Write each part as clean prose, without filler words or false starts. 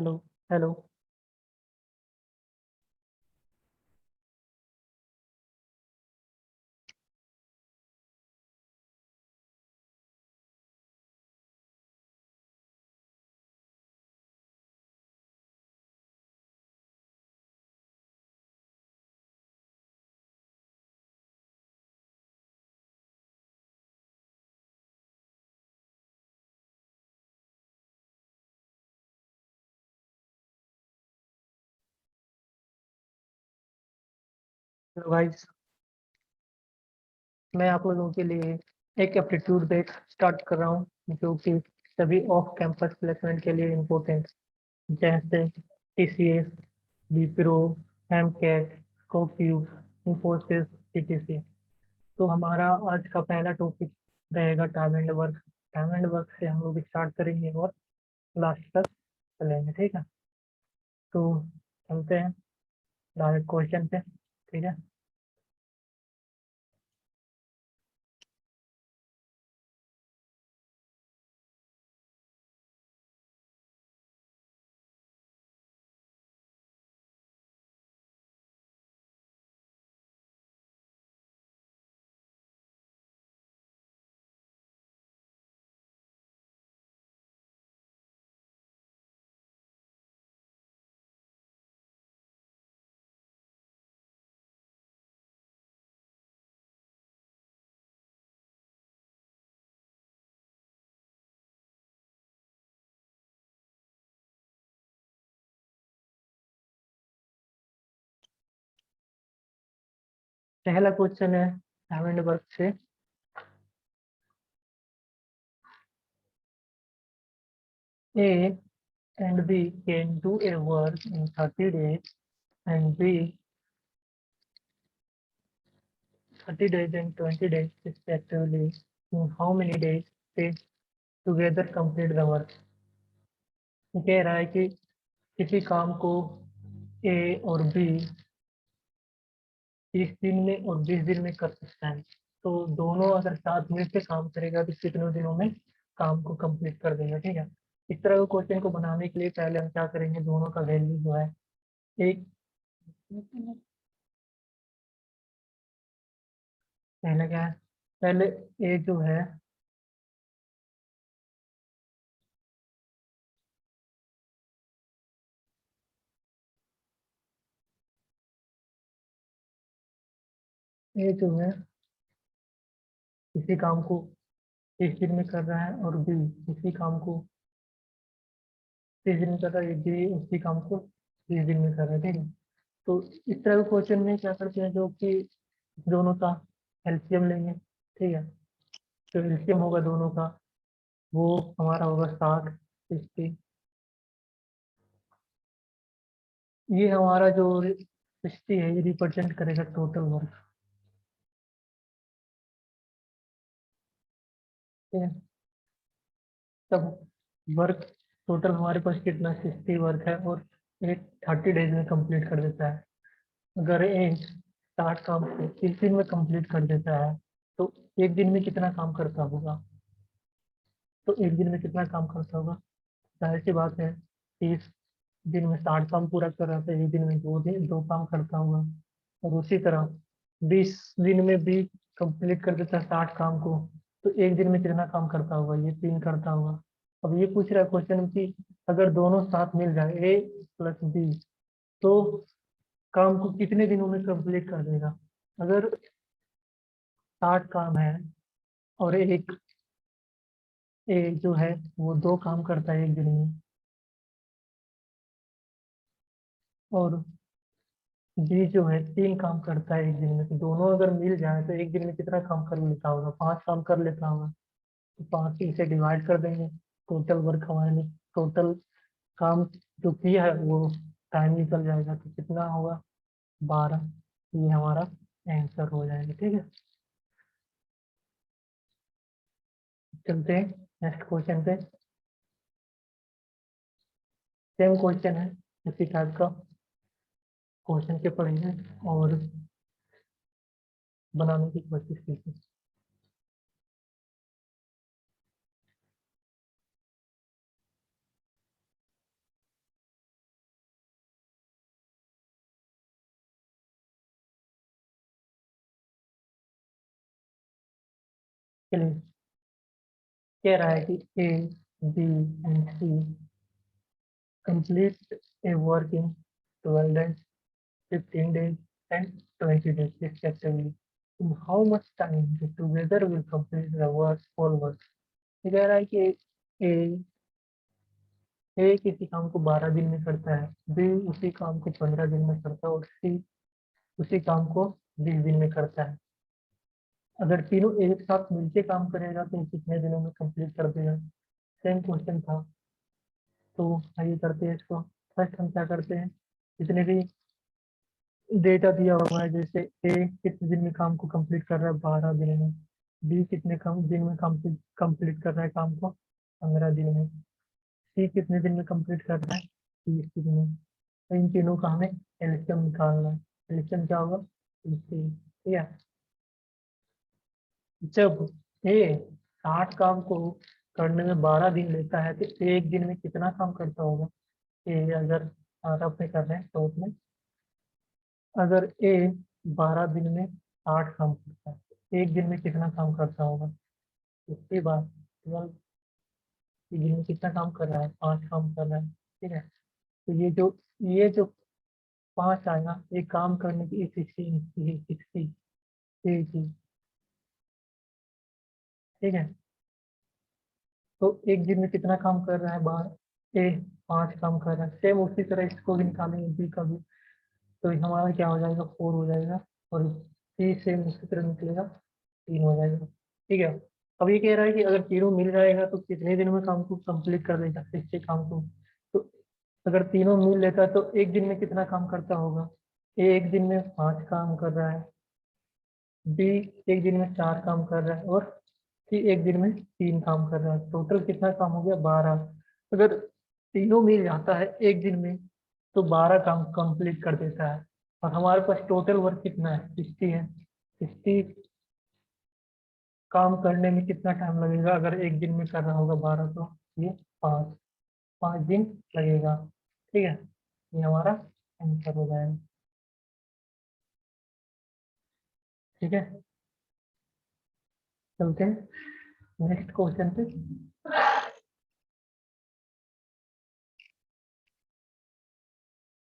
Hello. Hello. Hello guys, मैं आप लोगों के लिए एक एप्टीट्यूड बेस्ड स्टार्ट कर रहा हूँ जो कि सभी ऑफ कैंपस प्लेसमेंट के लिए इम्पोर्टेंट, जैसे TCS, Wipro, AMCAT, Scorpio, Infosys, CTC. तो हमारा आज का पहला टॉपिक रहेगा time and work. Time and work से हम लोग स्टार्ट करेंगे और लास्ट तक चलेंगे, ठीक है। तो चलते हैं डायरेक्ट क्वेश्चन पे, ठीक है। पहला क्वेश्चन है टाइम एंड वर्क से। A and B can do a work in 30 days and B 30 days and 20 days respectively. In how many days they together complete the work? ये कह रहा है कि किसी काम को A और B 30 दिन में और 20 दिन में कर सकता है। तो दोनों अगर साथ मिलकर काम करेगा तो कितने दिनों में काम को कंप्लीट कर देगा, ठीक है। इस तरह के क्वेश्चन को बनाने के लिए पहले हम क्या करेंगे, दोनों का वैल्यू जो है एक, पहले क्या है, पहले ए जो है ए जो है इसी काम को 30 दिन में कर रहा है और बी इसी काम को 30 दिन में कर रहा है, बी उसी काम को 30 दिन में कर रहा है, ठीक है। तो इस तरह के क्वेश्चन में क्या करते हैं, जो कि दोनों का एलसीएम लेंगे, ठीक है। तो एलसीएम होगा दोनों का, वो हमारा होगा 60, 60। ये हमारा जो 60 है ये रिप्रेजेंट करेगा टोटल वर्क, ठीक है। तब वर्क टोटल हमारे पास कितना 60 वर्क है और एक 30 डेज में कंप्लीट कर देता है। अगर एक 60 काम को 30 दिन में कंप्लीट कर देता है तो एक दिन में कितना काम करता होगा, तो एक दिन में कितना काम करता होगा, जाहिर सी बात है 30 दिन में 60 काम पूरा कर रहा था, एक दिन में दो काम करता होगा। और उसी तरह 20 दिन में भी कंप्लीट कर देता है 60 काम को, तो एक दिन में कितना काम करता होगा, ये 3 करता होगा। अब ये पूछ रहा है क्वेश्चन कि अगर दोनों साथ मिल जाए ए प्लस बी तो काम को कितने दिनों में कंप्लीट कर देगा। अगर 60 काम है और एक ए जो है वो दो काम करता है एक दिन में, और बी जो है 3 काम करता है एक दिन में, तो दोनों अगर मिल जाए तो एक दिन में कितना काम कर लेता होगा, 5 काम कर लेता होगा। तो 5 से इसे डिवाइड कर देंगे, टोटल वर्क हमारे लिए, टोटल काम जो किया है वो टाइम निकल जाएगा, तो कितना होगा 12। ये हमारा आंसर हो जाएगा, ठीक है। चलते हैं नेक्स्ट क्वेश्चन पे। सेम क्वेश्चन है, इसी टाइप का क्वेश्चन के पढ़ेंगे और बनाने की कोशिश कीजिए। के लिए कह रहा है कि A B and C complete a work in 12 days, 15 days and 20 days respectively. In how much time they together will complete the work all work? ये कह रहा है कि ए ए किसी काम को 12 दिन में करता है, बी उसी काम को 15 दिन में करता है और सी उसी काम को 20 दिन में करता है। अगर तीनों एक साथ मिलके काम करेगा तो कितने दिनों में कंप्लीट कर देगा? सेम क्वेश्चन था। तो आइए करते हैं इसको। फर्स्ट हम क्या करते हैं, जितने भी डेटा दिया हुआ है, जैसे ए कितने दिन में काम को कंप्लीट कर रहा है 12 दिन में, बी कितने कम दिन में कंप्लीट कर रहा है काम को 15 दिन में, सी कितने दिन में कंप्लीट कर रहा है 30 दिन में। तो इन तीनों का हमें एलसीएम निकालना है। एलसीएम क्या होगा? 30। ठीक है। जब ए 60 काम को करने में 12 दिन लेता है तो एक दिन में कितना काम करता होगा? ए अगर 60 पे कर रहे हैं तो उसमें अगर ए 12 दिन में 60 काम करता है तो एक दिन में कितना काम करता होगा? उसके बाद 12 दिन में कितना काम कर रहा है? 5 काम कर रहा है। ठीक है। तो ये जो 5 आएगा, ये काम करने की 60 थी। ठीक है। तो एक दिन में कितना काम कर रहा है? बार ए 5 काम कर रहा है। सेम उसी तरह इसको भी निकालेंगे बी का भी। तो हमारा क्या हो जाएगा? 4 हो जाएगा। और सी सेम उसी तरह निकलेगा, 3 हो जाएगा। ठीक है। अब ये कह रहा है कि अगर तीनों मिल जाएगा तो कितने दिनों में काम को कंप्लीट कर देगा 60 काम को? तो अगर तीनों मिल लेता है तो एक दिन में कितना काम करता होगा? ए एक दिन में 5 काम कर रहा है, बी एक दिन में 4 काम कर रहा है और सी एक दिन में 3 काम कर रहा है। टोटल कितना काम हो गया? 12। अगर तीनों मिल जाता है एक दिन में तो 12 काम कंप्लीट कर देता है। और हमारे पास टोटल वर्क कितना है? 60 है। 60 काम करने में कितना टाइम लगेगा? अगर एक दिन में कर रहा होगा 12 तो ये 5 दिन लगेगा। ठीक है। ये हमारा आंसर हो जाएगा। ठीक है। चलते हैं नेक्स्ट क्वेश्चन पे।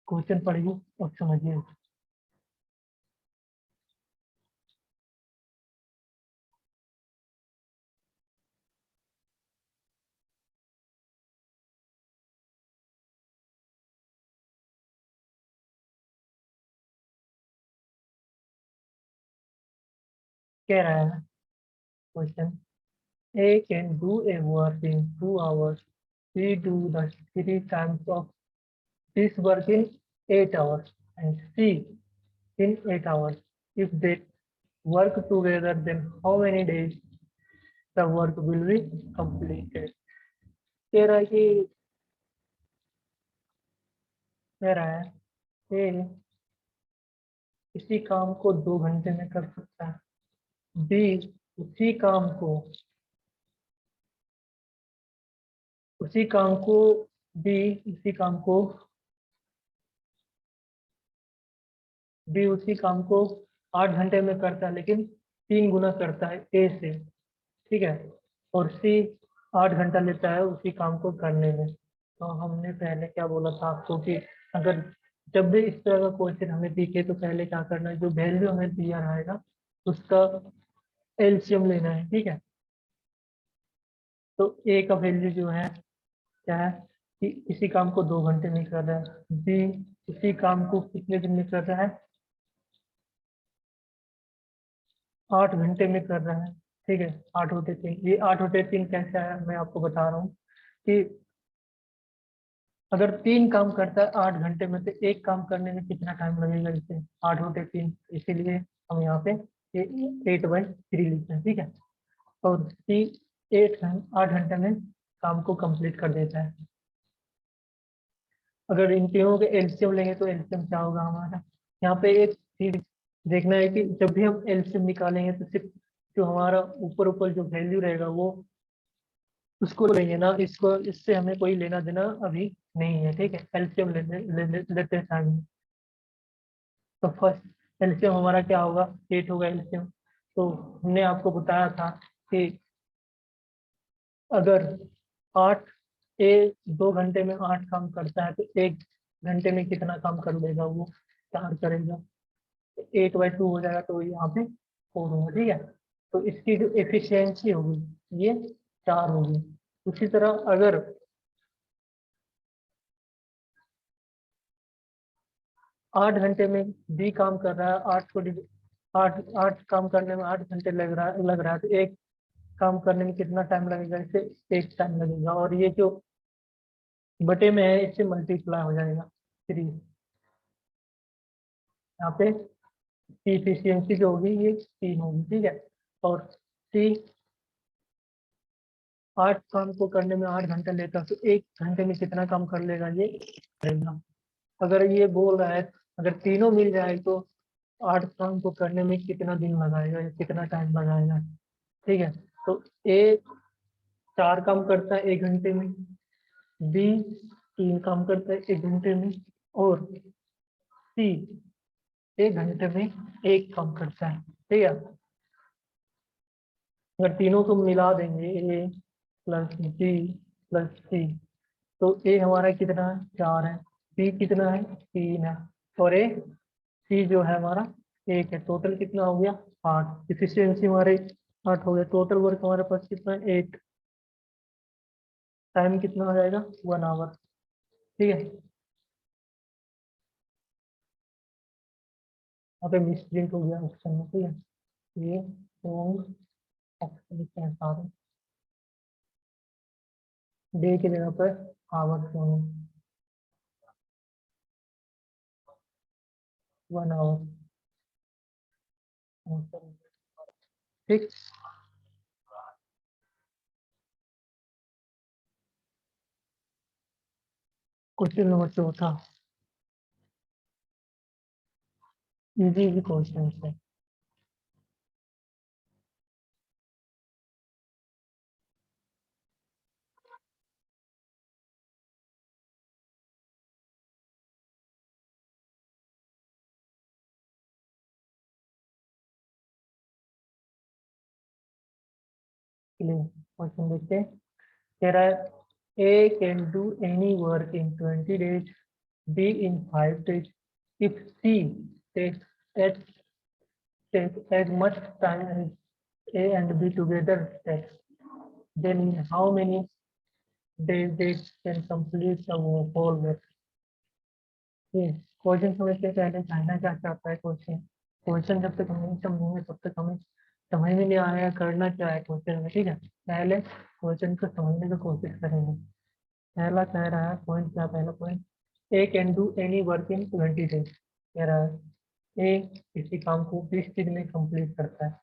क्वेश्चन पढ़िए और समझिए। कह रहा है question, A can do a work in 2 hours. We do the 3 times of this work in 8 hours and C in 8 hours. If they work together, then how many days the work will be completed? कह रहा है कि कह रहा है A इसी काम को 2 घंटे में कर सकता है, B उसी काम को उसी काम को B उसी काम को B उसी काम को 8 घंटे में करता है, लेकिन 3 गुना करता है ए से। ठीक है। और सी 8 घंटा लेता है उसी काम को करने में। तो हमने पहले क्या बोला था आपको कि अगर जब भी इस तरह का क्वेश्चन हमें दिखे तो पहले क्या करना है, जो वैल्यू हमें दिया रहेगा उसका एलसीएम लेना है। ठीक है। तो ए का वैल्यू जो है क्या है कि इसी काम को 2 घंटे में कर रहा है, बी इसी काम को कितने दिन में कर रहा है? 8 घंटे में कर रहा है। ठीक है। 8 बटे 3, ये 8 बटे 3 कैसे आया मैं आपको बता रहा हूँ कि अगर 3 काम करता है 8 घंटे में तो एक काम करने में कितना टाइम लगेगा? इसे 8 बटे 3, इसीलिए हम यहाँ पे 8/3 लिखते हैं। ठीक है। और सी 8 घंटे में काम को कंप्लीट कर देता है। अगर इन तीनों के एलसीएम लेंगे तो एलसीएम क्या होगा हमारा? यहाँ पे एक चीज देखना है कि जब भी हम एलसीएम निकालेंगे तो सिर्फ जो हमारा ऊपर ऊपर जो वैल्यू रहेगा वो उसको लेंगे ना, इसको इससे हमें कोई लेना देना अभी नहीं है। ठीक है। एलसीएम लेते हैं टाइम। तो फर्स्ट एलसीएम हमारा क्या होगा? 8 होगा एलसीएम। तो हमने आपको बताया था कि अगर 8 ए 2 घंटे में 8 काम करता है तो 1 घंटे में कितना काम कर लेगा वो, 4 करेगा। 8/2 हो जाएगा तो यहाँ पे 4 होगा, ठीक है। तो इसकी जो एफिशिएंसी होगी ये 4 होगी। उसी तरह अगर 8 घंटे में बी काम कर रहा है, 8 काम करने में 8 घंटे लग रहा है तो एक काम करने में कितना टाइम लगेगा, इसे एक टाइम लगेगा। और ये जो बटे में है इससे मल्टीप्लाई हो जाएगा 3। यहाँ पे इफिशियंसी जो होगी ये 3 होगी, ठीक है। और सी 8 काम को करने में 8 घंटे लेता है तो 1 घंटे में कितना काम कर लेगा ये करेगा। अगर ये बोल रहा है अगर तीनों मिल जाए तो 8 काम को करने में कितना दिन लगाएगा या कितना टाइम लगाएगा, ठीक है। तो ए 4 काम करता है 1 घंटे में, बी 3 काम करता है 1 घंटे में, और सी 1 घंटे में एक काम करता है, ठीक है। अगर तीनों को मिला देंगे ए प्लस बी प्लस सी तो ए हमारा कितना है 4 है, बी कितना है 3 है, और ए सी जो है हमारा 1 है। टोटल कितना हो गया 8। इफिशियंसी हमारे 8 हो गया। टोटल वर्क हमारे पास कितना है 8। टाइम कितना हो जाएगा 1 आवर, ठीक है। यहाँ पे मिस प्रिंट हो गया ऑप्शन में, ठीक है। ये रॉन्ग ऑप्शन लिखते हैं सारे, डे की जगह पर आवर होंगे, 1 आवर, ठीक। Question number 4 easy easy question है। क्वेश्चन देखते हैं। कह रहा है A can do any work in 20 days, B in 5 days, if C takes as much time as A and B together takes, then in how many days they can complete the whole work? ये question समझते हैं पहले जानना क्या चाहता है question. Question जब तक हम नहीं समझेंगे तब तक हमें समझ में नहीं आएगा करना क्या है क्वेश्चन में, ठीक है। पहले क्वेश्चन को समझने की कोशिश करेंगे। पहला कह रहा है पॉइंट, क्या पहला point, A can do any work in 20 days। कह रहा है ए किसी काम को 20 दिन में कंप्लीट करता है,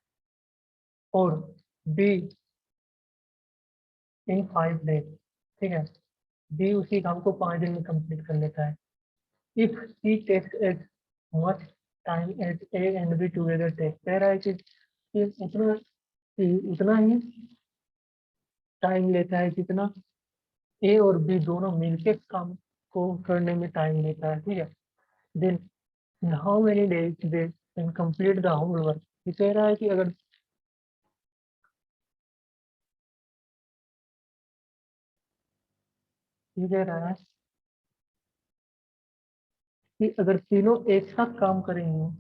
और बी इन 5 days, ठीक है। बी उसी काम को 5 दिन में कंप्लीट कर लेता है। If C takes as much time as A and B together take, कह रहा है कि उतना ही टाइम लेता है जितना ए और बी दोनों मिलके काम को करने में टाइम लेता है, ठीक है। Then how many days they can complete the whole work. ये कह रहा है कि अगर ये कह रहा है कि अगर तीनों एक साथ काम करेंगे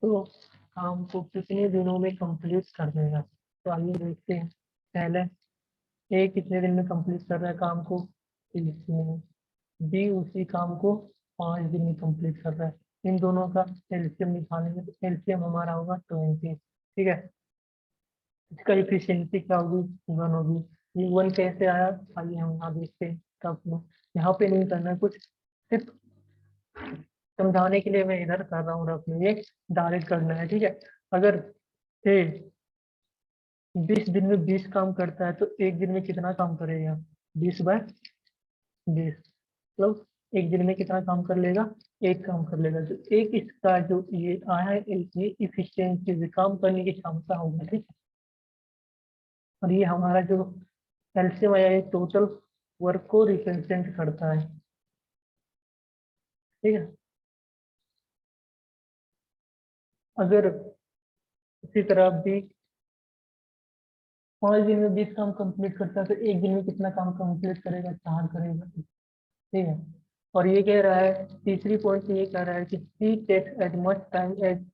तो काम को कितने दिनों में कंप्लीट कर देगा। तो आइए देखते हैं। पहले ए कितने दिन में कंप्लीट कर रहा है काम को, 30 दिन में। बी उसी काम को 5 दिन में कंप्लीट कर रहा है। इन दोनों का एलसीएम निकालेंगे तो एलसीएम हमारा होगा 20, ठीक है। इसका इफिशियंसी क्या होगी 1 होगी। ये 1 कैसे आया, आइए हम यहाँ देखते हैं। कब यहाँ पे नहीं करना है कुछ, सिर्फ समझाने के लिए मैं इधर कर रहा हूँ रफ में, ये डायरेक्ट करना है, ठीक है। अगर ए 20 दिन में 20 काम करता है तो 1 दिन में कितना काम करेगा, 20/20, मतलब 1 दिन में कितना काम कर लेगा, एक काम कर लेगा। तो एक इसका जो ये आया है ये इफिशियंसी काम करने की क्षमता होगी, ठीक है। और ये हमारा जो एलसीएम आया ये टोटल वर्क को रिप्रेजेंट करता है, ठीक है। अगर इसी तरह भी 5 दिन में 20 काम कंप्लीट करता है तो एक दिन में कितना काम कंप्लीट करेगा? 4 करेगा, ठीक है। और ये कह रहा है तीसरी पॉइंट ये कह रहा है कि C takes as much time as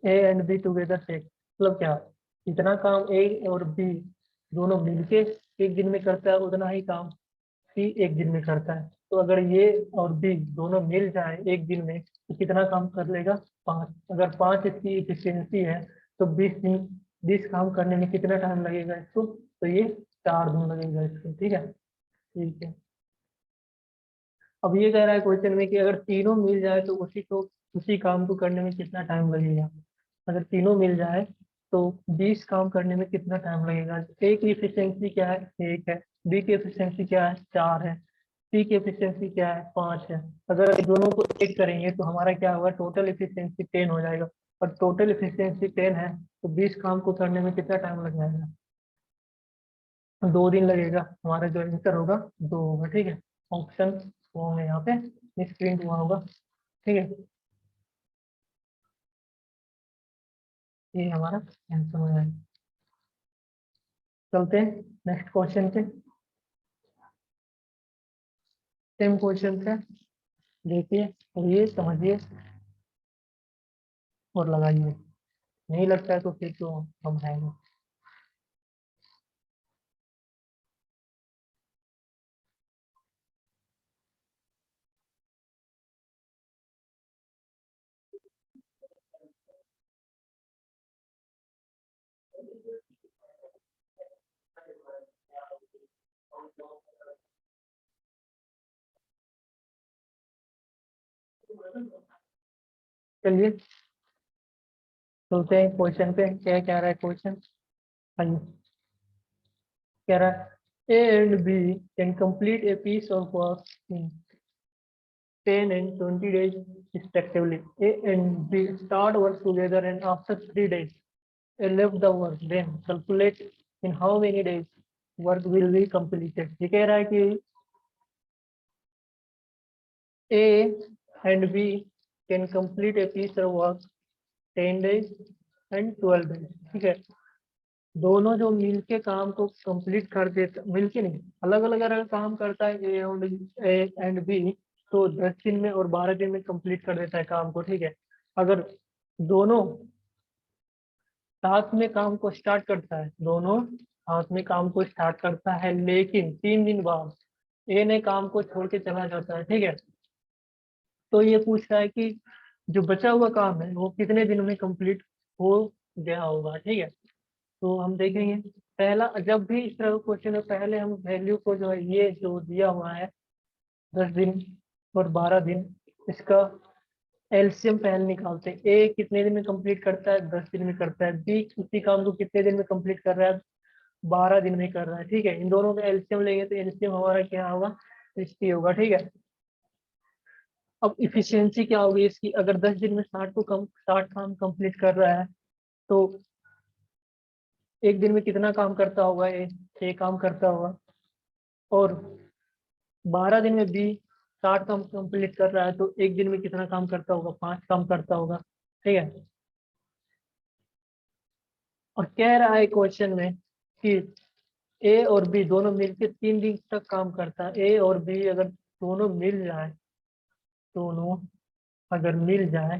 A and B together take. मतलब क्या, जितना काम ए और बी दोनों मिलके एक दिन में करता है उतना ही काम सी एक दिन में करता है। तो अगर ये और बी दोनों मिल जाए एक दिन में तो कितना काम कर लेगा? 5। अगर 5 इसकी इफिशियंसी है तो 20 काम करने में कितना टाइम लगेगा इसको? तो ये 4 दिन लगेगा इसको, ठीक है। ठीक है, अब ये कह रहा है क्वेश्चन में कि अगर तीनों मिल जाए तो उसी काम को करने में कितना टाइम लगेगा? अगर तीनों मिल जाए तो 20 काम करने में कितना टाइम लगेगा? ए की एफिशिएंसी क्या है? 1 है। बी की एफिशिएंसी क्या है? 4 है। सी की एफिशिएंसी क्या है? 5 है। अगर दोनों को एक करेंगे तो हमारा क्या होगा? टोटल एफिशिएंसी 10 हो जाएगा। और टोटल एफिशिएंसी 10 है तो 20 काम को करने में कितना टाइम लग जाएगा? 2 दिन लगेगा। हमारा जो आंसर होगा 2 होगा, ठीक है। ऑप्शन वो होंगे यहाँ पे मिसप्रिंट हुआ होगा, ठीक है। ये हमारा आंसर हो जाएगा। चलते हैं नेक्स्ट क्वेश्चन पे। सेम क्वेश्चन है, देखिए और ये समझिए और लगाइए। नहीं लगता है तो फिर तो हम आएंगे। चलिए चलते हैं क्वेश्चन पे। क्या कह रहा है क्वेश्चन? हाँ जी, कह रहा है A and B can complete a piece of work in 10 and 20 days respectively. A and B start work together and after 3 days A left the work. Then calculate in how many days work will be completed. ये कह रहा है कि A and B can complete a piece of work 10 days and 12 days. ठीक है, दोनों जो मिलके काम को कंप्लीट कर देते, मिलके नहीं, अलग अलग अगर काम करता है ए एंड बी तो 10 दिन में और 12 दिन में कंप्लीट कर देता है काम को, ठीक है। अगर दोनों साथ में काम को स्टार्ट करता है, दोनों साथ में काम को स्टार्ट करता है, लेकिन 3 दिन बाद ए ने काम को छोड़ के चला जाता है, ठीक है। तो ये पूछ रहा है कि जो बचा हुआ काम है वो कितने दिन में कंप्लीट हो गया होगा, ठीक है। तो हम देखेंगे, पहला जब भी इस तरह का क्वेश्चन है पहले हम वैल्यू को जो है ये जो दिया हुआ है 10 दिन और 12 दिन, इसका एलसीएम पहले निकालते हैं। ए कितने दिन में कंप्लीट करता है? 10 दिन में करता है। बी उसी काम को कितने दिन में कंप्लीट कर रहा है? 12 दिन में कर रहा है, ठीक है। इन दोनों का एलसीएम लेंगे तो एलसीएम हमारा क्या होगा? 60 होगा, ठीक है। अब इफिशियंसी क्या होगी इसकी? अगर 10 दिन में 60 काम कंप्लीट कर रहा है तो एक दिन में कितना काम करता होगा? 6 काम करता होगा। और 12 दिन में बी 60 काम कंप्लीट कर रहा है तो एक दिन में कितना काम करता होगा? 5 काम करता होगा, ठीक है। और कह रहा है क्वेश्चन में कि ए और बी दोनों मिलकर 3 दिन तक काम करता है। ए और बी अगर दोनों मिल जाए, दोनों अगर मिल जाए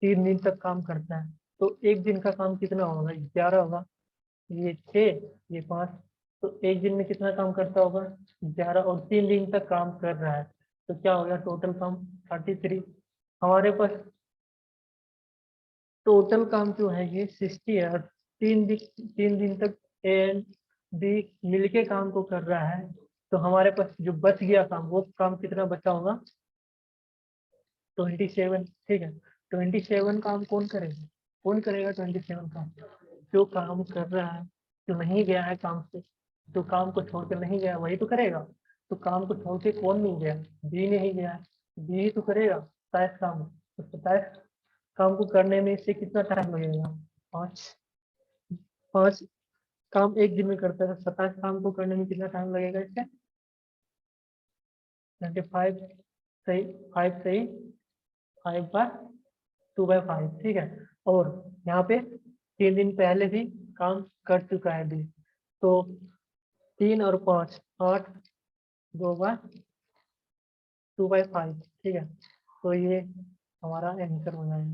3 दिन तक काम करता है तो एक दिन का काम कितना होगा? 11 होगा। ये 6, ये 5, तो एक दिन में कितना काम करता होगा? 11। और 3 दिन तक काम कर रहा है तो क्या हो गया टोटल काम? 33। हमारे पास टोटल काम जो है ये 60 है और 3 दिन तक ए एंड बी मिलके काम को कर रहा है तो हमारे पास जो बच गया काम, वो काम कितना बचा होगा? 27, ठीक है। 27 काम कौन करेगा? कौन करेगा 27 काम? जो काम कर रहा है, जो नहीं गया है काम से, जो काम को छोड़ कर नहीं गया वही तो करेगा। तो काम को छोड़ के कौन नहीं गया? बी नहीं गया है, बी ही तो करेगा 27 काम। तो 27 काम को करने में इससे कितना टाइम लगेगा? 5। 5 काम एक दिन में करता है, 27 काम को करने में कितना टाइम लगेगा इससे? 25 सही, 5 सही, 5/2/5, ठीक है। और यहाँ पे 3 दिन पहले भी काम कर चुका है बी। तो 3 और 5 8, 2/5, ठीक है। तो ये हमारा आंसर हो जाएगा,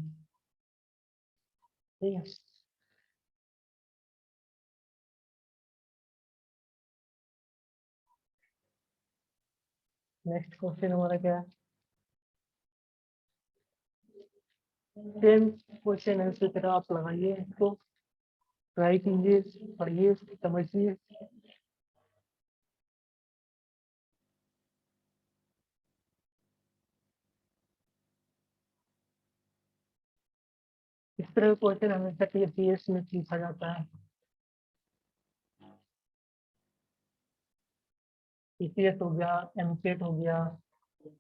ठीक है। नेक्स्ट क्वेश्चन हमारा क्या है? सेम क्वेश्चन है, उसी तरह आप लगाइए इसको, ट्राई कीजिए, पढ़िए, समझिए। इस तरह का क्वेश्चन हमेशा टीसीएस में पूछा जाता है। टीसीएस हो गया, एमसेट हो गया,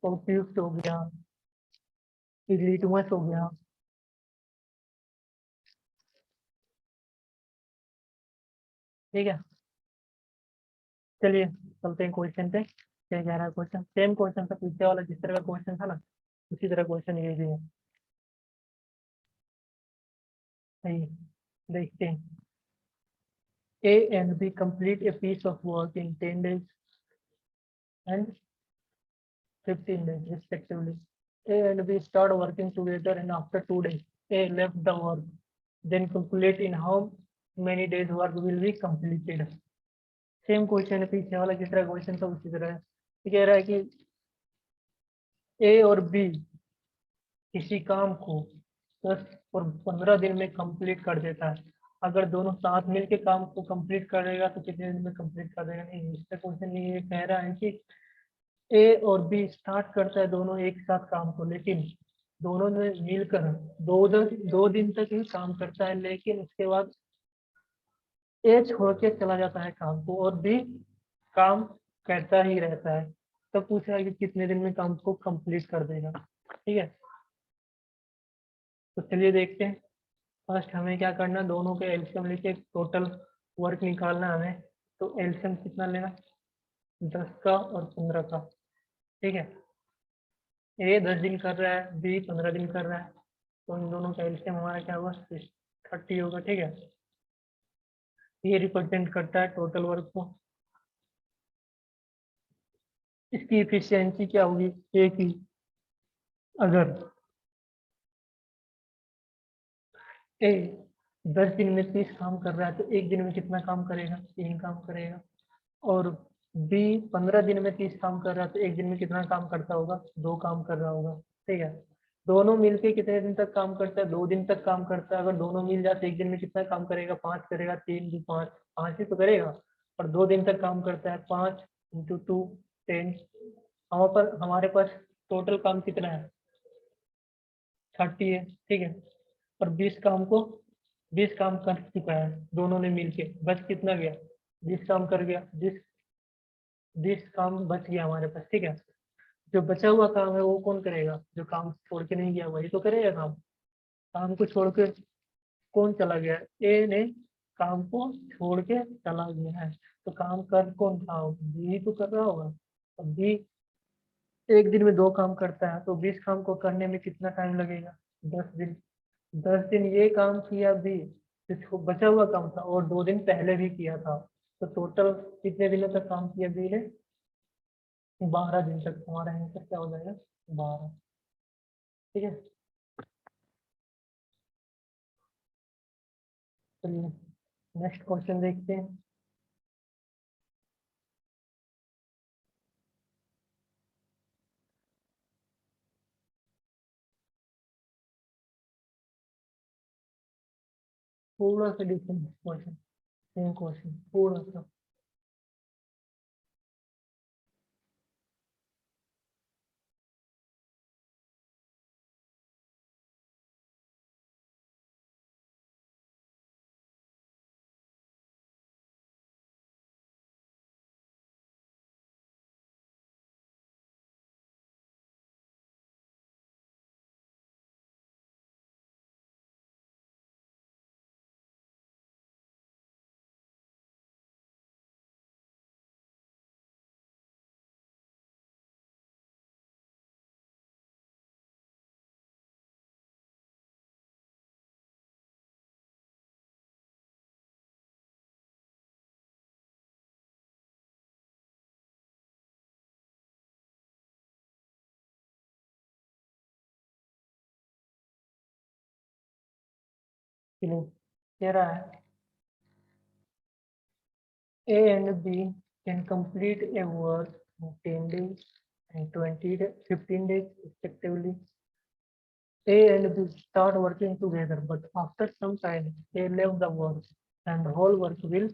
ऑप्यूस्ट हो गया, लिटमस हो गया। ठीक है, चलिए चलते हैं क्वेश्चन पे। क्या कह रहा है क्वेश्चन? सेम क्वेश्चन था पीछे वाला, जिस तरह का क्वेश्चन था ना, उसी तरह क्वेश्चन ये भी है। सही, देखते हैं। A and B complete a piece of work in 10 days and 15 days respectively. A and B start working together and after 2 days, A left the work. Then calculate in how many days work will be completed. Same question है पीछे वाला, जिस तरह question था उसी तरह है। ये कह रहा है कि ए और बी किसी काम को 10 और 15 दिन में कंप्लीट कर देता है। अगर दोनों साथ मिलके काम को कंप्लीट करेगा तो कितने दिन में कंप्लीट कर देगा? नहीं, इसका क्वेश्चन ये कह रहा है कि ए और बी स्टार्ट करता है दोनों एक साथ काम को, लेकिन दोनों ने मिलकर 2 दिन तक ही काम करता है, लेकिन उसके बाद ए छोड़ के चला जाता है काम को और बी काम करता ही रहता है। तब पूछ रहा है कि कितने दिन में काम को कंप्लीट कर देगा। ठीक है, तो चलिए देखते हैं। फर्स्ट हमें क्या करना है, दोनों के एलसीएम लेके टोटल वर्क निकालना है हमें। तो एलसीएम कितना लेना? 10 का और 15 का। ठीक है, ए 10 दिन कर रहा है, बी 15 दिन कर रहा है, तो इन दोनों का एलसीएम हमारा क्या होगा? 30 होगा। ठीक है, ये रिप्रेजेंट करता है टोटल वर्क को। इसकी इफिशियंसी क्या होगी ए की? अगर ए 10 दिन में 30 काम कर रहा है तो एक दिन में कितना काम करेगा? 3 काम करेगा। और बी 15 दिन में 30 काम कर रहा है तो एक दिन में कितना काम करता होगा? 2 काम कर रहा होगा। ठीक है, दोनों मिलके कितने दिन तक काम करता है? 2 दिन तक काम करता है। अगर दोनों मिल जाते एक दिन में कितना काम करेगा? 5 करेगा। 3 2 5, 5 ही तो करेगा। और 2 दिन तक काम करता है, 5 इंटू 2 10। हमारे पास टोटल काम कितना है? 30 है। ठीक है, और 20 काम कर चुका है दोनों ने मिलके, बस कितना गया? 20 काम कर गया। 20 काम बच गया हमारे पास। ठीक है, जो बचा हुआ काम है वो कौन करेगा? जो काम छोड़ के नहीं गया वही तो करेगा काम। काम को छोड़ के कौन चला गया? ए ने काम को छोड़ के चला गया है। तो काम कर कौन रहा होगा? बी तो कर रहा होगा। तो बी एक दिन में 2 काम करता है, तो 20 काम को करने में कितना टाइम लगेगा? 10 दिन। 10 दिन ये काम किया बी, जिसको बचा हुआ काम था, और 2 दिन पहले भी किया था। तो टोटल कितने दिनों तक काम किया बी ने? 12 दिन तक। हमारा आंसर क्या हो जाएगा? 12। ठीक है, चलिए नेक्स्ट क्वेश्चन देखते हैं। थोड़ा सा डिफरेंट क्वेश्चन, सेम क्वेश्चन थोड़ा सा। चलो, कह रहा है A and B can complete a work in 10 days and 20 days, 15 days respectively. A and B start working together, but after some time, A left the work and the whole work will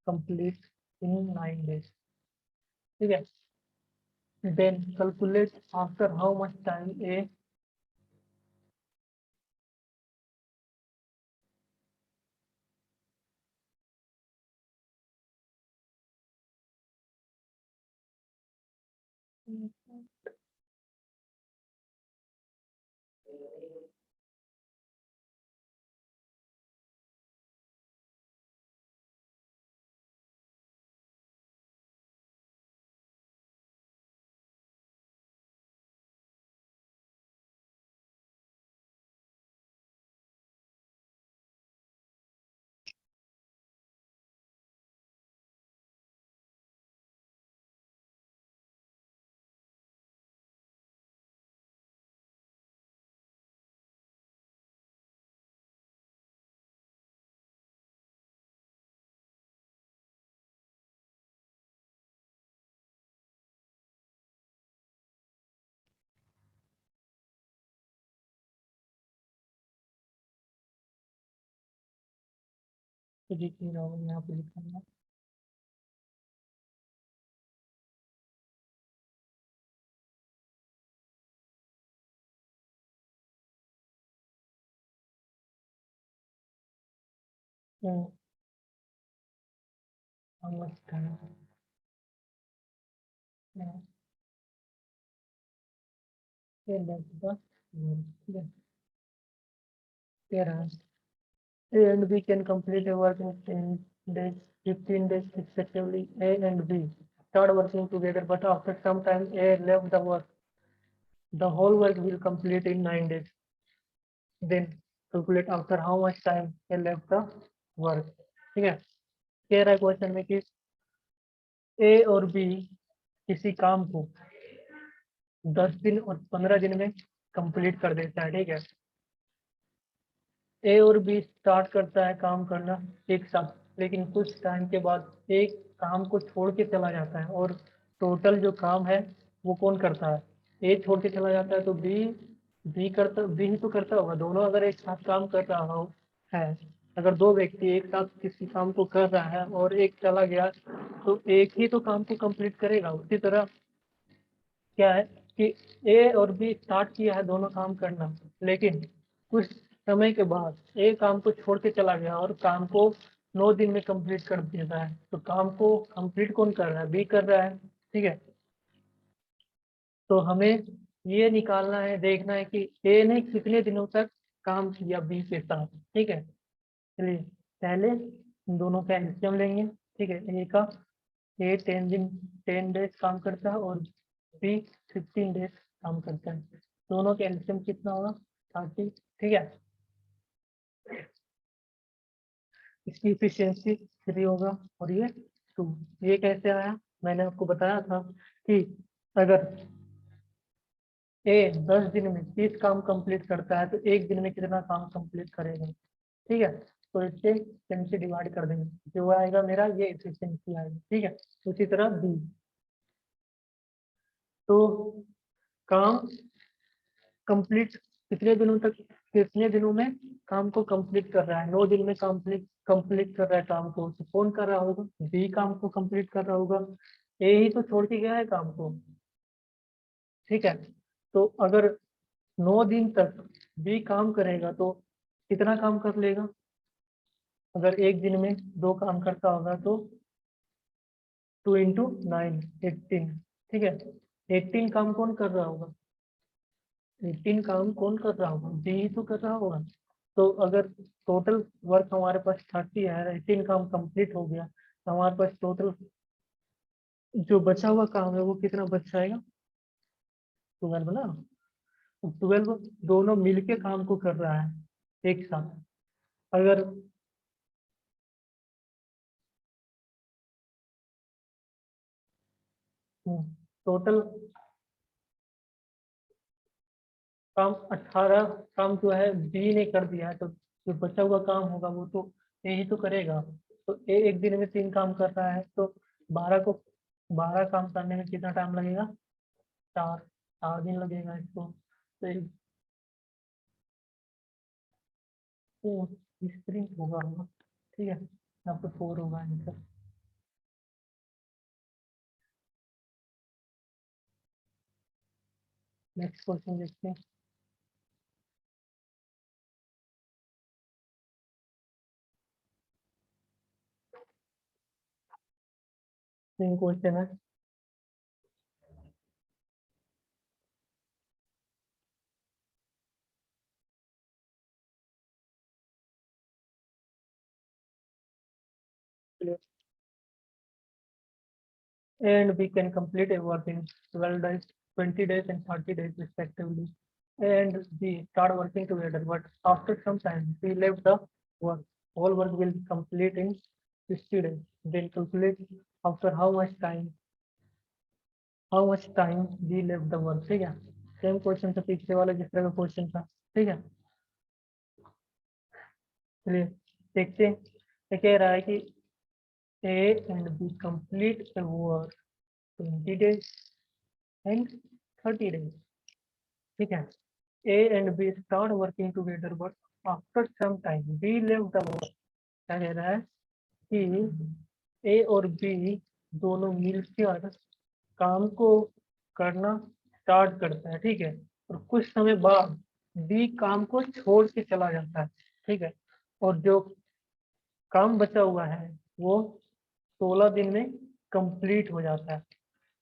complete in 9 days. ठीक है? Then calculate after how much time A तो लिख नहीं रहा हूँ, यहाँ पे लिखूंगा। How much time? ये लगभग ठीक है, कह रहा है A and B can complete a work in 10 days, 15 days respectively. A and B start working together, but after some time A left the work. The whole work will complete in 9 days. Then calculate after how much time A left the work. ठीक है, कह रहा है question में कि A और B किसी काम को 10 दिन और 15 दिन में कंप्लीट कर देता है। ठीक है, ए और बी स्टार्ट करता है काम करना एक साथ, लेकिन कुछ टाइम के बाद एक काम को छोड़ के चला जाता है और टोटल जो काम है वो कौन करता है? ए छोड़ के चला जाता है तो बी ही तो करता होगा। दोनों अगर एक साथ काम कर रहा हो है, अगर दो व्यक्ति एक साथ किसी काम को कर रहा है और एक चला गया तो एक ही तो काम को कंप्लीट करेगा। उसी तरह क्या है कि ए और बी स्टार्ट किया है दोनों काम करना, लेकिन कुछ समय के बाद ए काम को छोड़ के चला गया और काम को 9 दिन में कंप्लीट कर देता है। तो काम को कंप्लीट कौन कर रहा है? बी कर रहा है। ठीक है, तो हमें ये निकालना है, देखना है कि ए ने कितने दिनों तक काम किया बी के साथ। ठीक है, चलिए पहले इन दोनों का एलसीएम लेंगे। ठीक है, ए का ए 10 दिन 10 डेज काम करता है और बी 15 डेज काम करता है। दोनों का एलसीएम कितना होगा? 30। ठीक है, इसकी इफिशियंसी 3 होगा और ये 2। ये कैसे आया? मैंने आपको बताया था कि अगर ए 10 दिन में 30 काम कंप्लीट करता है तो एक दिन में कितना काम कंप्लीट करेगा। ठीक है, तो इससे 10 से डिवाइड कर देंगे, जो आएगा मेरा ये इफिशियंसी आएगी। ठीक है, उसी तरह बी, तो काम कंप्लीट कितने दिनों में काम को कंप्लीट कर रहा है? 9 दिन में कंप्लीट कर रहा है काम को। तो कौन कर रहा होगा? बी काम को कंप्लीट कर रहा होगा। ए ही तो छोड़ के गया है काम को। ठीक है, तो अगर 9 दिन तक बी काम करेगा तो कितना काम कर लेगा? अगर एक दिन में 2 काम करता होगा तो 2 × 9 18। ठीक है, 18 काम कौन कर रहा होगा? 18 काम कौन कर रहा होगा? बी ही तो कर रहा होगा। तो अगर टोटल वर्क हमारे पास 30 है, 18 काम कंप्लीट हो गया, तो हमारे पास टोटल जो बचा हुआ काम है वो कितना बच जाएगा? 12 ना। 12 दोनों मिलके काम को कर रहा है एक साथ। अगर टोटल काम 18 काम जो है बी ने कर दिया है, तो जो बचा हुआ काम होगा वो तो ए ही तो करेगा। तो ए एक दिन में 3 काम कर रहा है, तो 12 काम करने में कितना टाइम लगेगा? 4 दिन लगेगा इसको। तो स्प्रिंट होगा। ठीक है, यहाँ पे 4 होगा आंसर। नेक्स्ट क्वेश्चन देखते हैं। सेम क्वेश्चन है। And we can complete a work in 12 days, 20 days, and 30 days respectively. And we start working together, but after some time, we left the work. All work will be complete in 60 days. Then calculate after how much time we left the work. ठीक है, same question से पीछे वाला जिस तरह का question था। ठीक है, चलिए देखते हैं। ये कह रहा है कि A and B complete the work 20 days and 30 days. ठीक है, A and B start working together, but after some time B left the work. क्या कह रहा है कि A और B दोनों मिलकर काम को करना स्टार्ट करता है। ठीक है, और कुछ समय बाद B काम को छोड़ के चला जाता है। ठीक है, और जो काम बचा हुआ है वो 16 दिन में कंप्लीट हो जाता है।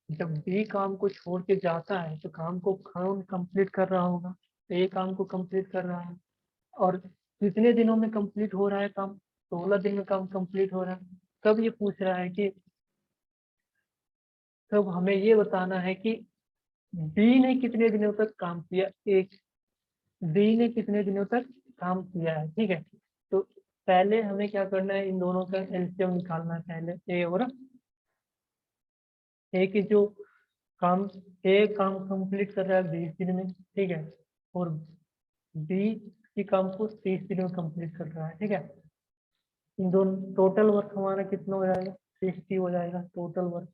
जब बी काम को छोड़ के जाता है तो काम को कौन कंप्लीट कर रहा होगा? ए काम को कंप्लीट कर रहा है। और कितने दिनों में कंप्लीट हो रहा है काम? 16 दिन में काम कंप्लीट हो रहा है। तब ये पूछ रहा है कि तब हमें ये बताना है कि बी ने कितने दिनों तक काम किया, एक बी ने कितने दिनों तक काम किया है। ठीक है, तो पहले हमें क्या करना है, इन दोनों का एलसीएम निकालना है। पहले ए और ए की जो काम ए काम कंप्लीट कर रहा है 20 दिन में। ठीक है, और बी की काम को 30 दिन में कंप्लीट कर रहा है। ठीक है, इन दोनों टोटल वर्क हमारा कितना हो जाएगा? 60 हो जाएगा टोटल वर्क।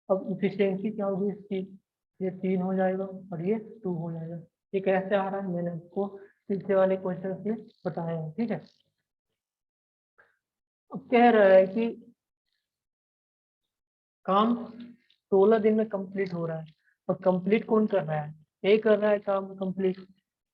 अब इफिशियंसी क्या होगी इसकी? ये 3 हो जाएगा और ये 2 हो जाएगा। ये कैसे आ रहा है मैंने आपको पीछे वाले क्वेश्चन में बताया है। ठीक है, अब कह रहा है कि काम 16 दिन में कंप्लीट हो रहा है, और कंप्लीट कौन कर रहा है? ए कर रहा है काम कंप्लीट।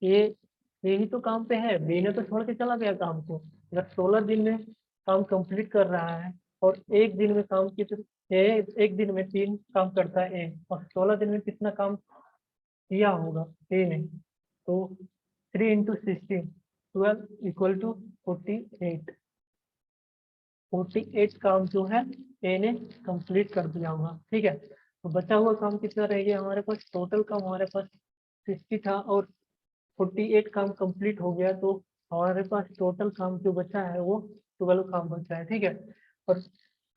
ये ही तो काम पे है, बी ने तो छोड़ के चला गया काम को। अगर 16 दिन में काम कंप्लीट कर रहा है और एक दिन में काम की ए एक दिन में 3 काम करता है ए, और 16 दिन में कितना काम किया होगा ए ने? तो 3 इंटू 16 12 इक्वल टू 48। 48 काम जो है ए ने कंप्लीट कर दिया होगा। ठीक है, तो बचा हुआ काम कितना रह गया हमारे पास? टोटल काम हमारे पास 60 था और 48 काम कंप्लीट हो गया, तो हमारे पास टोटल काम जो बचा है वो 12 काम बचा है। ठीक है, और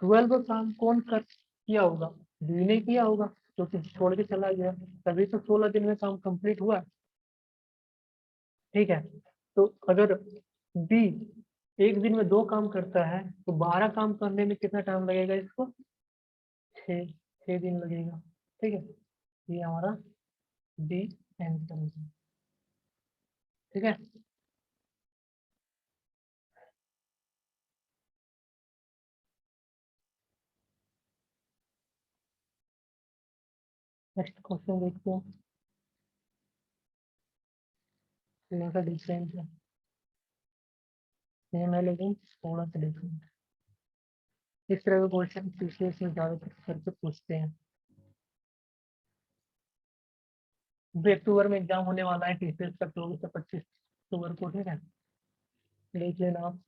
12 काम कौन कर किया होगा? बी ने किया होगा, जो कि छोड़ के चला गया, तभी तो 16 दिन में काम कंप्लीट हुआ। ठीक है, तो अगर बी एक दिन में 2 काम करता है तो 12 काम करने में कितना टाइम लगेगा इसको? 6 दिन लगेगा। ठीक है, ये हमारा बी आंसर है। ठीक है, नेक्स्ट क्वेश्चन देखते हैं। थोड़ा सा डिफरेंट है, सेम है लेकिन थोड़ा सा डिफरेंट। इस तरह के क्वेश्चन पीसीएस में ज्यादातर करके पूछते हैं। अक्टूबर में एग्जाम होने वाला है टीसीएस का, 24 से 25 अक्टूबर को। ठीक है, देख लेना आप,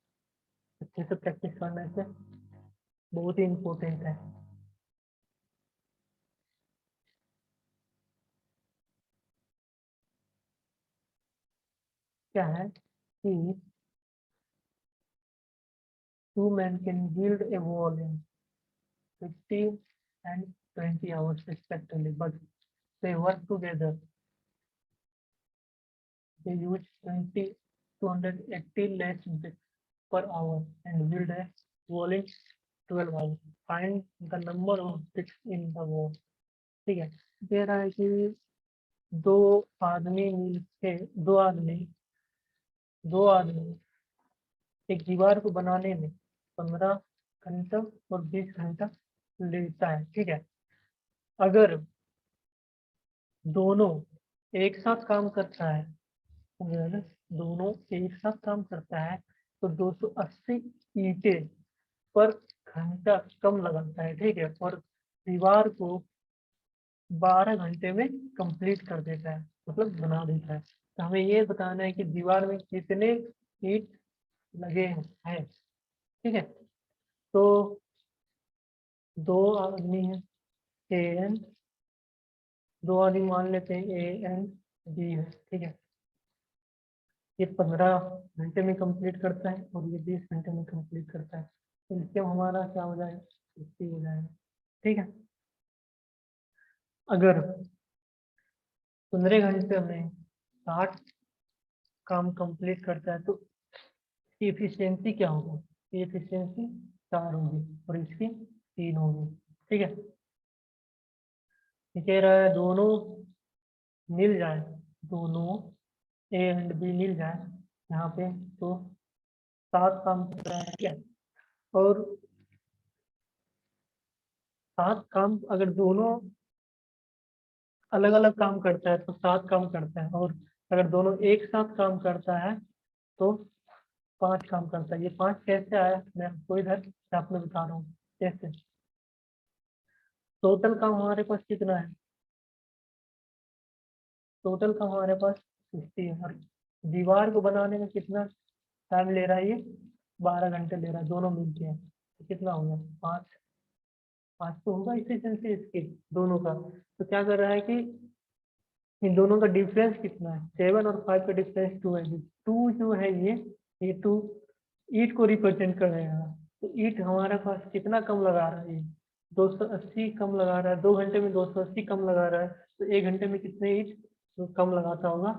अच्छे से प्रैक्टिस करने से बहुत ही इम्पोर्टेंट है। क्या है कि two men can build a wall in 15 and 20 hours respectively, but they work together. They use 20 280 less bricks per hour and build a wall in 12 hours. Find the number of bricks in the wall. ठीक है, दे रहा है कि दो आदमी मिलके दो आदमी एक दीवार को बनाने में 15 घंटा और 20 घंटा लेता है। ठीक है, अगर दोनों एक साथ काम करता है, अगर दोनों एक साथ काम करता है तो 280 ईंटें पर घंटा कम लगाता है। ठीक है, और दीवार को 12 घंटे में कंप्लीट कर देता है, मतलब बना देता है। तो हमें ये बताना है कि दीवार में कितने ईंट लगे हैं। ठीक है, तो दो आदमी है ए एन, दो आदमी मान लेते हैं ए एन बी है। ठीक है, ये 15 घंटे में कंप्लीट करता है और ये 20 घंटे में कंप्लीट करता है। तो इससे हमारा क्या हो जाएगा, 50 हो जाएगा। ठीक है, अगर 15 घंटे में 60 काम कंप्लीट करता है तो एफिशिएंसी क्या होगी, एफिशिएंसी 4 होगी और इसकी 3 होगी। ठीक है, ये कह रहा है दोनों मिल जाए, दोनों ए एंड बी मिल जाए यहाँ पे, तो 7 काम कर रहा है। क्या, और 7 काम अगर दोनों अलग अलग काम करता है तो 7 काम करता है, और अगर दोनों एक साथ काम करता है तो 5 काम करता है। ये 5 कैसे आया, मैं आपको इधर आपने बता रहा हूँ कैसे। टोटल काम हमारे पास कितना है, टोटल काम हमारे पास 50 है, और दीवार को बनाने में कितना टाइम ले रहा है, ये 12 घंटे ले रहा है, दोनों मिलके हैं तो कितना होगा 5, 5 तो होगा इफिशिएंसी इसकी दोनों का। तो क्या कर रहा है कि इन दोनों का डिफरेंस कितना है, 7 और 5 का डिफरेंस 2 है। 2 जो है ये 2 ईट को रिप्रेजेंट कर रहा है। तो ईट हमारे पास कितना कम लगा रहा है, 280 कम लगा रहा है, 2 घंटे में 280 कम लगा रहा है। तो 1 घंटे में कितने ईट तो कम लगाता होगा,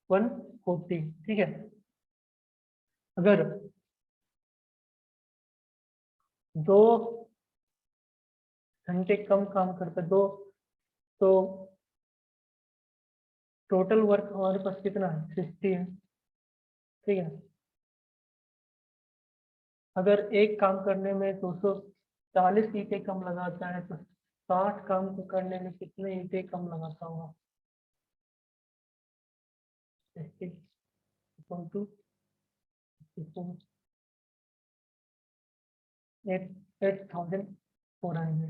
140। ठीक है, अगर 2 घंटे कम काम करता है, दो, तो टोटल वर्क हमारे पास कितना है, 50 है। ठीक है, अगर एक काम करने में 240 ईंटें कम लगाता है तो 60 काम को करने में कितने ईंटें कम लगाता होगा, 8400।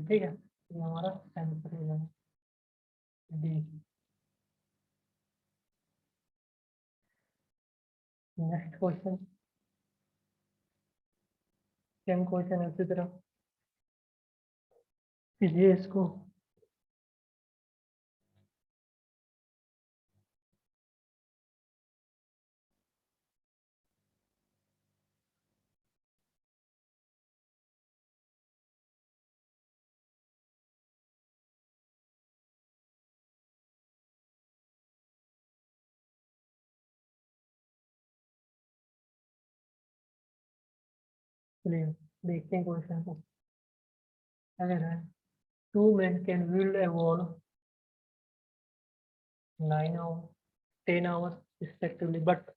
ठीक है, ये हमारा आंसर हो जाएगा D. Next question, same question है, इसी तरह कीजिए इसको। चलिए देखते हैं क्वेश्चन को। अगर है 2 men can build a wall 9 hours 10 hours respectively, but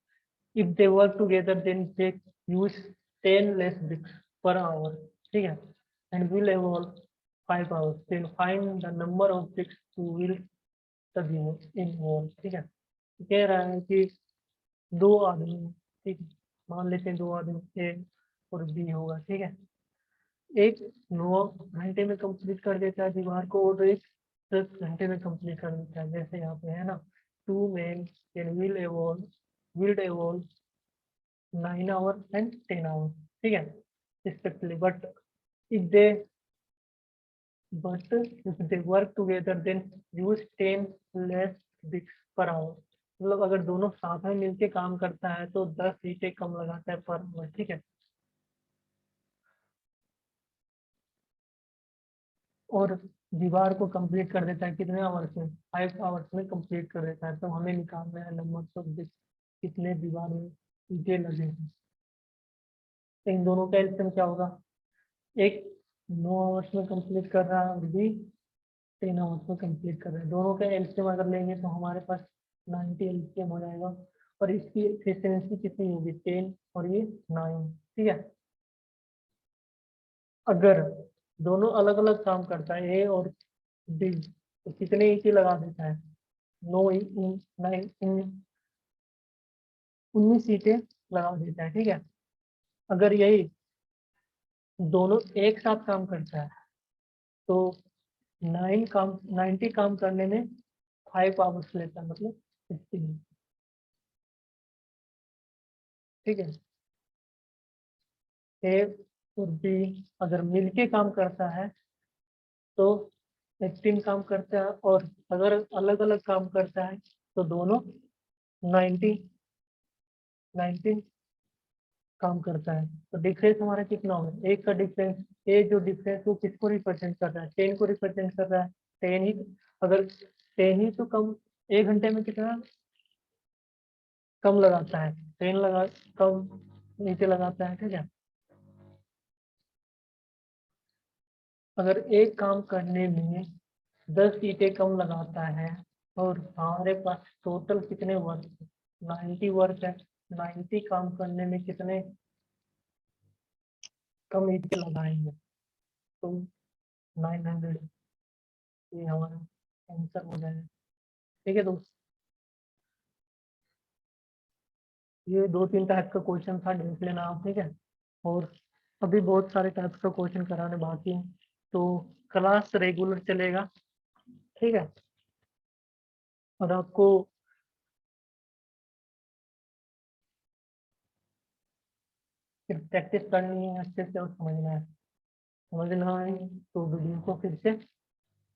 if they work together then they use 10 less bricks per hour। ठीक है, and build a wall 5 hours, then find the number of bricks to build the in wall। ठीक है, कह रहा है कि दो आदमी, ठीक है, मान लेते हैं दो आदमी ए और बी होगा। ठीक है, एक 9 घंटे में कंप्लीट कर देता है दीवार को और एक 10 घंटे में कंप्लीट कर देता है, जैसे यहाँ पे है ना, 2 men can build a wall 9 hours and 10 hours। ठीक है, respectively, but if they work together then use 10 less bricks per hour। मतलब अगर दोनों साथ में मिलके काम करता है तो 10 ईंटें कम लगाता है पर आवर। ठीक है, और दीवार को कंप्लीट कर देता है कितने आवर्स में, 5 आवर्स में कंप्लीट कर देता है। तो हमें निकालना है नंबर ऑफ ब्रिक्स कितने दीवार में ये लगे हैं। तो इन दोनों का एलसीएम क्या होगा? एक 9 आवर्स में कंप्लीट कर रहा है और बी 10 आवर्स में कंप्लीट कर रहा है। दोनों का एलसीएम अगर लेंगे तो हमारे पास 90 एलसीएम हो जाएगा। और इसकी एफिशिएंसी कितनी होगी? 10 और ये 9। ठीक है। अगर दोनों अलग अलग काम करता है ए और बी तो कितने ईटी लगा देता है? 9 9 19 ईंटें लगा देता है। ठीक है। अगर यही दोनों एक साथ काम करता है तो 90 काम करने में 5 आवर्स लेता है, मतलब 15। ठीक है। ए और बी अगर मिलके काम करता है तो 15 काम करता है, और अगर अलग अलग काम करता है तो दोनों 90 19 काम करता है। तो डिफरेंस हमारा कितना होगा? एक का डिफरेंस, ए जो डिफरेंस वो किसको रिप्रेजेंट कर रहा है? 10 को रिप्रेजेंट कर रहा है। 10 ही, अगर 10 ही तो कम, 1 घंटे में कितना कम लगाता है? 10 लगा कम नीचे लगाता है। ठीक है। अगर एक काम करने में 10 ईंटें कम लगाता है और हमारे पास टोटल कितने वर्क? 90 वर्क है। 90 काम करने में कितने कम ईंटें लगाएंगे? तो 900, ये हमारा आंसर हो जाएगा। ठीक है दोस्त, ये 2-3 टाइप का क्वेश्चन था, देख लेना आप। ठीक है। और अभी बहुत सारे टाइप का क्वेश्चन कराने बाकी हैं, तो क्लास रेगुलर चलेगा। ठीक है। और आपको फिर प्रैक्टिस करनी है अच्छे से और समझना है तो वीडियो को फिर से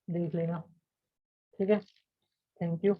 देख लेना। ठीक है। Thank you.